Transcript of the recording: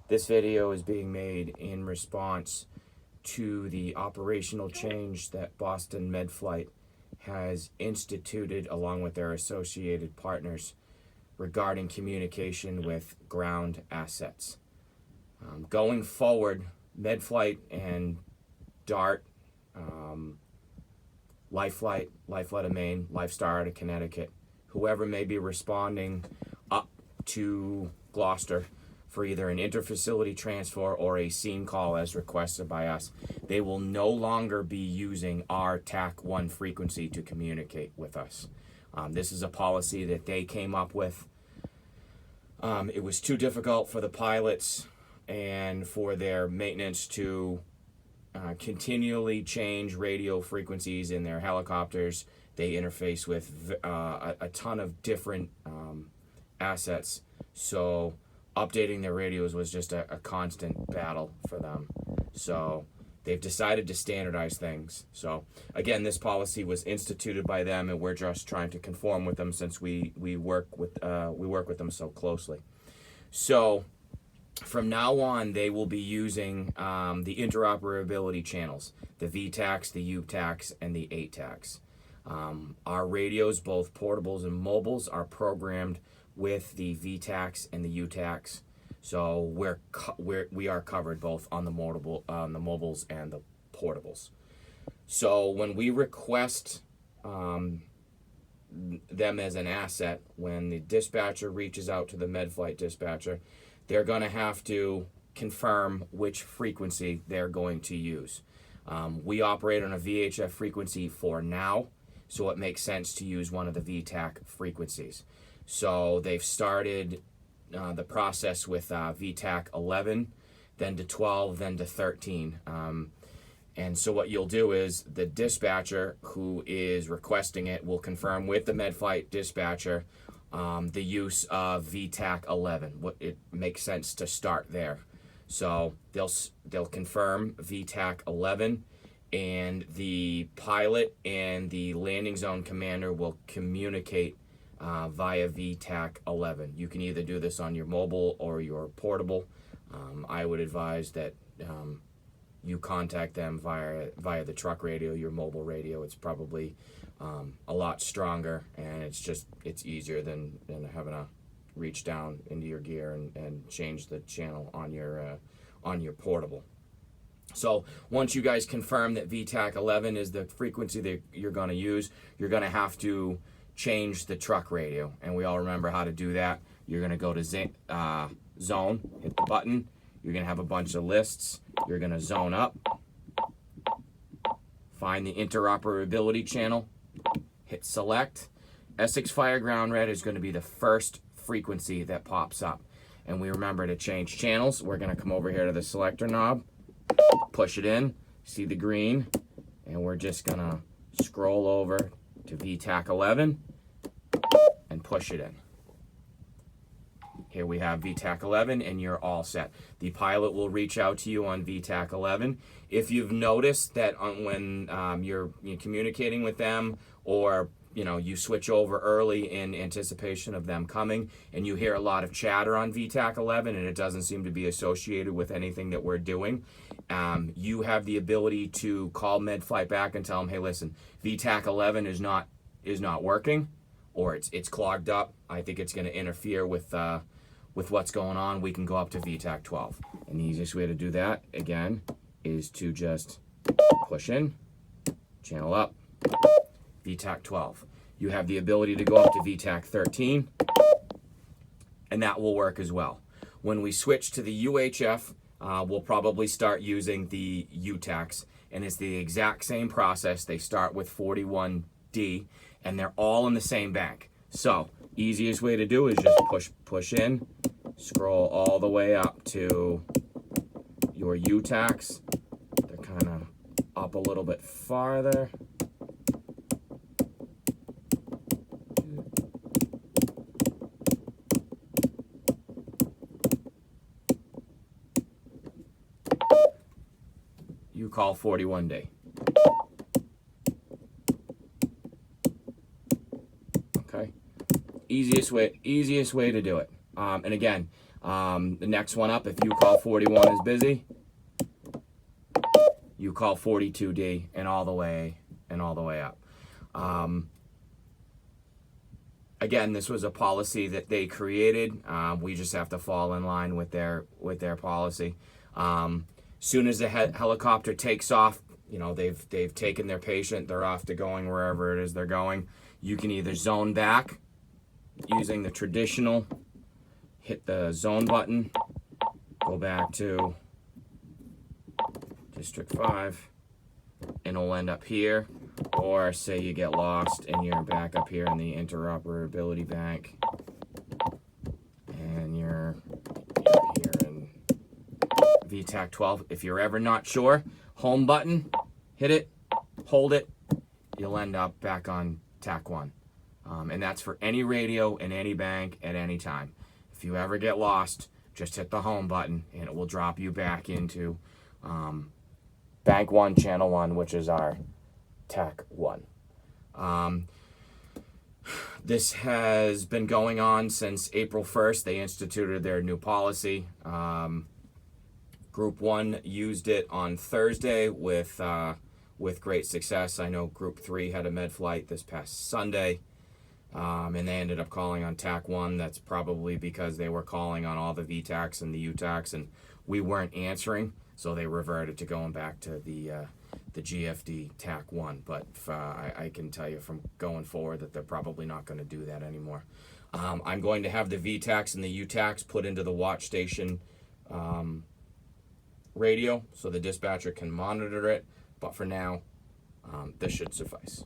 This video is being made in response to the operational change that Boston Medflight has instituted along with their associated partners regarding communication with ground assets. Going forward, Medflight and DART, Lifelight of Maine, Lifestar out of Connecticut, whoever may be responding up to Gloucester for either an interfacility transfer or a scene call as requested by us, they will no longer be using our TAC 1 frequency to communicate with us. This is a policy that they came up with. It was too difficult for the pilots and for their maintenance to continually change radio frequencies in their helicopters. They interface with a ton of different assets, so updating their radios was just a constant battle for them. So they've decided to standardize things. So again, this policy was instituted by them, and we're just trying to conform with them since we work with them so closely. So from now on, they will be using the interoperability channels, the VTACs, the UTACs, and the ATACs. Our radios, both portables and mobiles, are programmed with the VTACs and the UTACs. So we are covered both on the mobiles and the portables. So when we request them as an asset, when the dispatcher reaches out to the Medflight dispatcher, they're going to have to confirm which frequency they're going to use. We operate on a VHF frequency for now, so it makes sense to use one of the VTAC frequencies. So they've started the process with VTAC 11, then to 12, then to 13. And so what you'll do is the dispatcher who is requesting it will confirm with the Medflight dispatcher the use of VTAC 11. It makes sense to start there. So they'll confirm VTAC 11, and the pilot and the landing zone commander will communicate via VTAC 11. You can either do this on your mobile or your portable. I would advise that you contact them via the truck radio, your mobile radio. It's probably a lot stronger, and it's easier than having to reach down into your gear and change the channel on your portable. So once you guys confirm that VTAC 11 is the frequency that you're going to use, you're going to have to change the truck radio, and we all remember how to do that. You're going to go to zone, hit the button. You're going to have a bunch of lists. You're going to zone up, find the interoperability channel, hit select. Essex Fire Ground Red is going to be the first frequency that pops up. And we remember to change channels. We're going to come over here to the selector knob, push it in, see the green, and we're just going to scroll over to VTAC 11 and push it in. Here we have VTAC 11, and you're all set. The pilot will reach out to you on VTAC 11. If you've noticed that when you're communicating with them, or you switch over early in anticipation of them coming, and you hear a lot of chatter on VTAC 11 and it doesn't seem to be associated with anything that we're doing, you have the ability to call Medflight back and tell them, hey, listen, VTAC 11 is not working, or it's clogged up. I think it's going to interfere with what's going on. We can go up to VTAC 12. And the easiest way to do that, again, is to just push in, channel up, VTAC 12. You have the ability to go up to VTAC 13, and that will work as well. When we switch to the UHF, we'll probably start using the UTACs, and it's the exact same process. They start with 41D, and they're all in the same bank. So easiest way to do is just push in, scroll all the way up to your UTACs. They're kind of up a little bit farther. You call 41D. Okay. Easiest way to do it. And again, The next one up, if you call 41 is busy, you call 42D and all the way up. Again, this was a policy that they created. We just have to fall in line with their policy. Soon as the helicopter takes off, you know, they've taken their patient, they're off to going wherever it is they're going. You can either zone back using the traditional, hit the zone button, go back to District 5, and it'll end up here. Or say you get lost and you're back up here in the interoperability bank, and you're here in VTAC 12. If you're ever not sure, home button, hit it, hold it, you'll end up back on TAC 1. And that's for any radio in any bank at any time. If you ever get lost, just hit the home button and it will drop you back into Bank 1, Channel 1, which is our TAC 1. This has been going on since April 1st. They instituted their new policy. Group 1 used it on Thursday with great success. I know Group 3 had a Medflight this past Sunday, and they ended up calling on TAC 1. That's probably because they were calling on all the VTACs and the UTACs, and we weren't answering, so they reverted to going back to the GFD TAC 1, but I can tell you from going forward that they're probably not going to do that anymore. I'm going to have the VTACs and the UTACs put into the watch station radio so the dispatcher can monitor it, but for now, this should suffice.